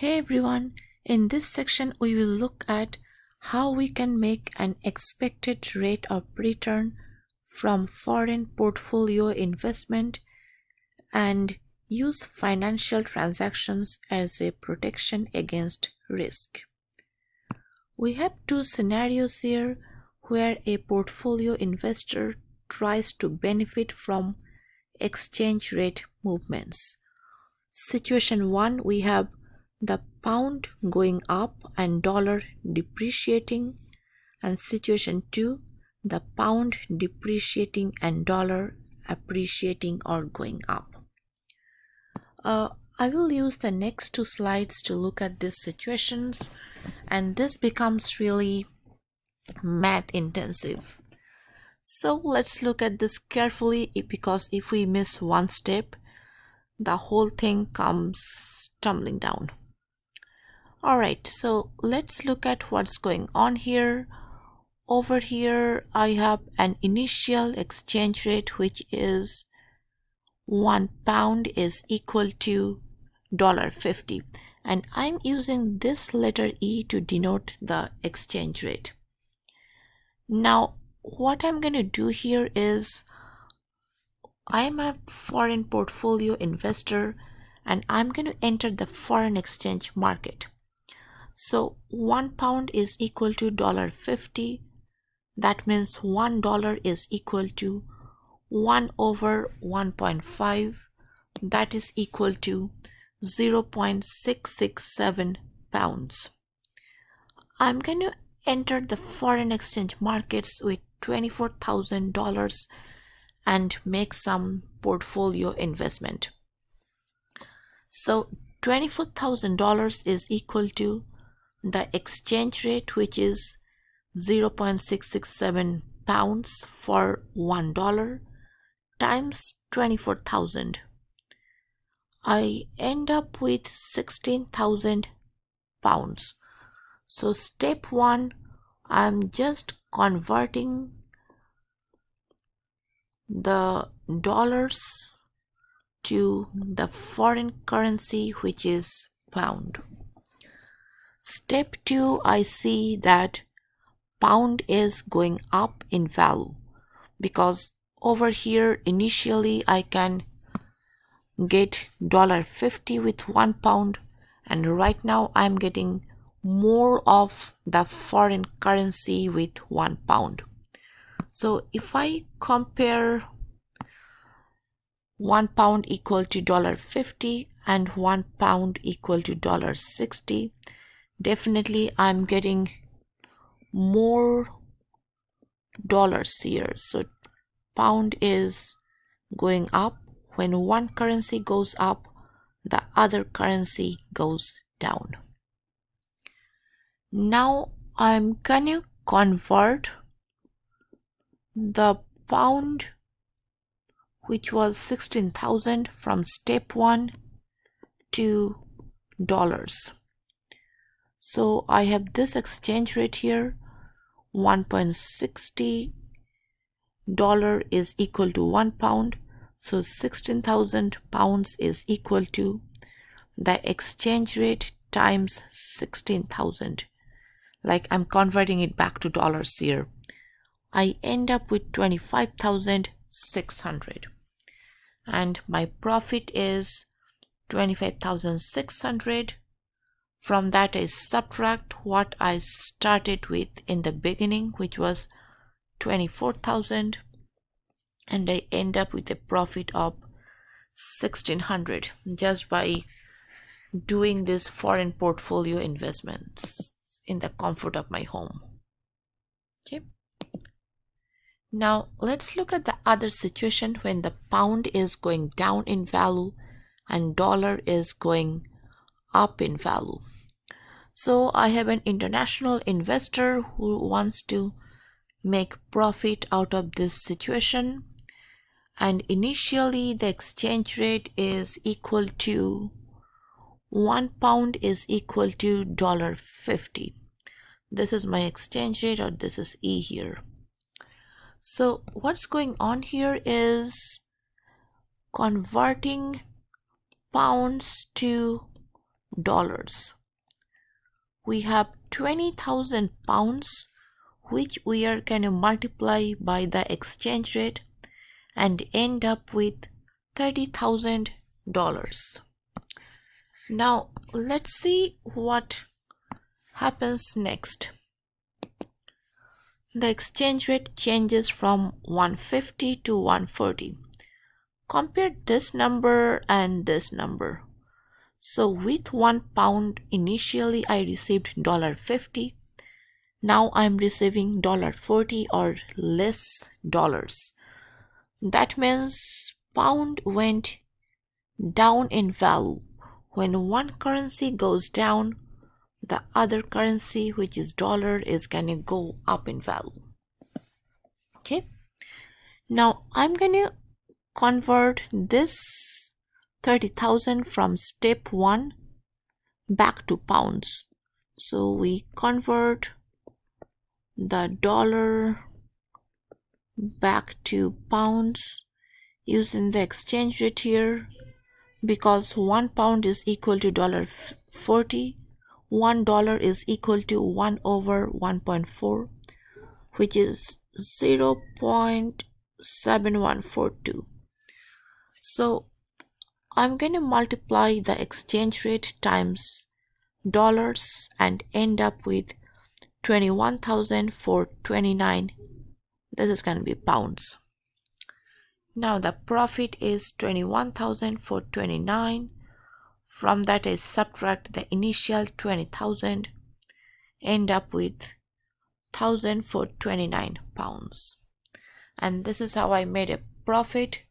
Hey everyone, in this section we will look at how we can make an expected rate of return from foreign portfolio investment and use financial transactions as a protection against risk. We have two scenarios here where a portfolio investor tries to benefit from exchange rate movements. Situation 1, we have the pound going up and dollar depreciating, and situation 2, the pound depreciating and dollar appreciating or going up. I will use the next two slides to look at these situations, and this becomes really math intensive. So let's look at this carefully, because if we miss one step, the whole thing comes tumbling down. Alright, so let's look at what's going on here. Over here, I have an initial exchange rate which is 1 pound is equal to $1.50, and I'm using this letter E to denote the exchange rate. Now, what I'm going to do here is I'm a foreign portfolio investor and I'm going to enter the foreign exchange market. So 1 pound is equal to $1.50. That means $1 is equal to 1 over 1.5. That is equal to 0.667 pounds. I'm going to enter the foreign exchange markets with $24,000 and make some portfolio investment. So $24,000 is equal to the exchange rate, which is 0.667 pounds for $1 times 24,000. I end up with 16,000 pounds. So step 1, I'm just converting the dollars to the foreign currency, which is pound. Step 2, I see that pound is going up in value, because over here initially I can get $1.50 with 1 pound, and right now I'm getting more of the foreign currency with 1 pound. So if I compare 1 pound equal to $1.50 and 1 pound equal to $1.60, definitely I'm getting more dollars here. So pound is going up. When one currency goes up, the other currency goes down. Now I'm gonna convert the pound, which was 16,000, from step 1 to dollars. So I have this exchange rate here. 1.60 dollar is equal to 1 pound. So 16,000 pounds is equal to the exchange rate times 16,000. Like I'm converting it back to dollars here. I end up with 25,600. And my profit is 25,600. From that, I subtract what I started with in the beginning, which was 24,000, and I end up with a profit of 1,600 just by doing this foreign portfolio investments in the comfort of my home. Okay. Now let's look at the other situation when the pound is going down in value and dollar is going up in value. So I have an international investor who wants to make profit out of this situation, and initially the exchange rate is equal to 1 pound is equal to $1.50. This is my exchange rate, or this is E here. So what's going on here is converting pounds to dollars. We have 20,000 pounds, which we are going to multiply by the exchange rate and end up with $30,000. Now let's see what happens next. The exchange rate changes from 150 to 140. Compare this number and this number. So with 1 pound initially I received $50. Now I'm receiving $40 or less dollars. That means pound went down in value. When one currency goes down, the other currency, which is dollar, is gonna go up in value. Okay. Now I'm gonna convert this 30,000 from step 1 back to pounds. So we convert the dollar back to pounds using the exchange rate here. Because 1 pound is equal to $40, $1 is equal to 1 over 1.4, which is 0.7142. So I'm going to multiply the exchange rate times dollars and end up with 21,429. This is going to be pounds. Now the profit is 21,429. From that I subtract the initial 20,000, end up with 1,429 pounds. And this is how I made a profit,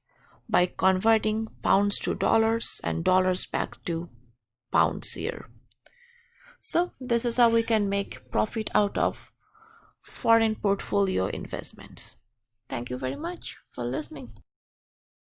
by converting pounds to dollars and dollars back to pounds here. So this is how we can make profit out of foreign portfolio investments. Thank you very much for listening.